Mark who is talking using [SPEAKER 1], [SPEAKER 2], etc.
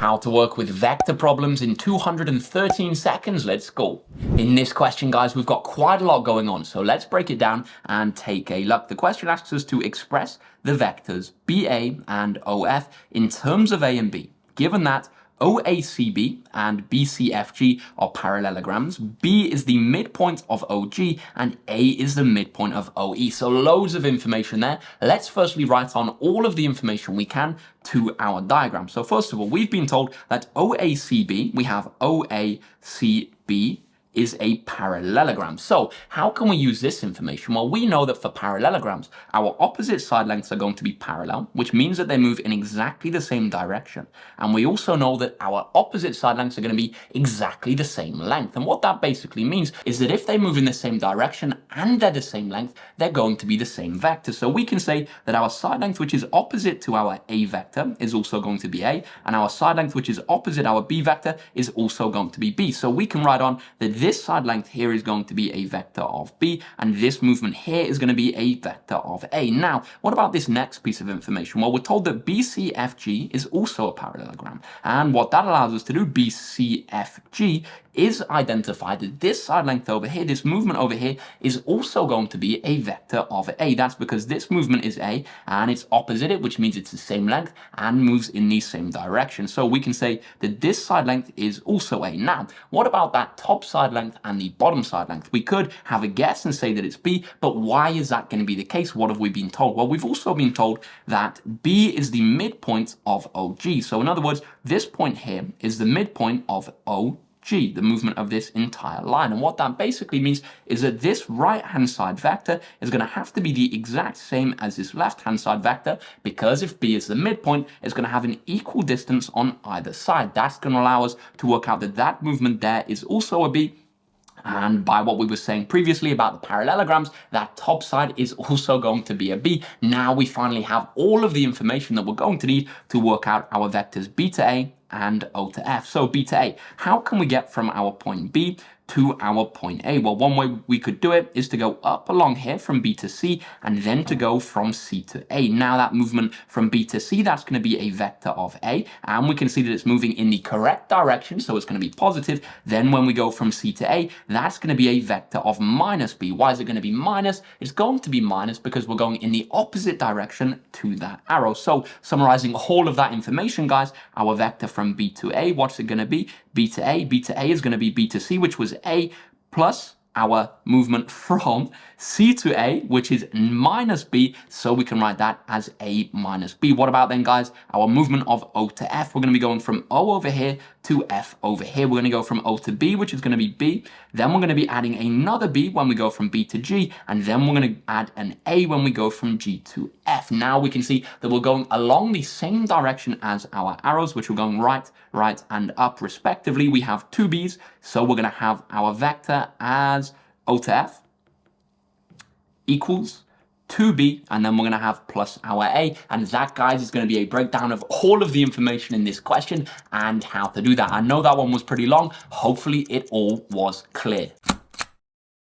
[SPEAKER 1] How to work with vector problems in 213 seconds. Let's go. In this question, guys, we've got quite a lot going on, so let's break it down and take a look. The question asks us to express the vectors BA and OF in terms of A and B. Given that OACB and BCFG are parallelograms, B is the midpoint of OG and A is the midpoint of OE. So loads of information there. Let's firstly write on all of the information we can to our diagram. So first of all, we've been told that OACB, we have OACB is a parallelogram. So how can we use this information? Well, we know that for parallelograms, our opposite side lengths are going to be parallel, which means that they move in exactly the same direction. And we also know that our opposite side lengths are going to be exactly the same length. And what that basically means is that if they move in the same direction and they're the same length, they're going to be the same vector. So we can say that our side length, which is opposite to our A vector, is also going to be A, and our side length, which is opposite our B vector, is also going to be B. So we can write on that this side length here is going to be a vector of B, and this movement here is going to be a vector of A. Now, what about this next piece of information? Well, we're told that BCFG is also a parallelogram, and what that allows us to do, BCFG, is identify that this side length over here, this movement over here, is also going to be a vector of A. That's because this movement is A, and it's opposite it, which means it's the same length and moves in the same direction. So we can say that this side length is also A. Now, what about that top side length and the bottom side length? We could have a guess and say that it's B, but why is that going to be the case? What have we been told? Well, we've also been told that B is the midpoint of OG. So in other words, this point here is the midpoint of OG, the movement of this entire line. And what that basically means is that this right-hand side vector is going to have to be the exact same as this left-hand side vector, because if B is the midpoint, it's going to have an equal distance on either side. That's going to allow us to work out that that movement there is also a B. And by what we were saying previously about the parallelograms, that top side is also going to be a B. Now we finally have all of the information that we're going to need to work out our vectors B to A and O to F. So B to A, how can we get from our point B to our point A? Well, one way we could do it is to go up along here from B to C and then to go from C to A. Now that movement from B to C, that's going to be a vector of A, and we can see that it's moving in the correct direction, so it's going to be positive. Then when we go from C to A, that's going to be a vector of minus B. Why is it going to be minus? It's going to be minus because we're going in the opposite direction to that arrow. So summarizing all of that information, guys, our vector from B to A, what's it going to be? B to A. B to A is going to be B to C, which was A, plus our movement from C to A, which is minus B, so we can write that as A minus B. What about then, guys, our movement of O to F? We're going to be going from O over here to F over here. We're going to go from O to B, which is going to be B. Then we're going to be adding another B when we go from B to G, and then we're going to add an A when we go from G to F. Now we can see that we're going along the same direction as our arrows, which are going right, right, and up respectively. We have two B's, so we're going to have our vector as O to F equals 2B, and then we're going to have plus our A. And that, guys, is going to be a breakdown of all of the information in this question and how to do that. I know that one was pretty long. Hopefully it all was clear.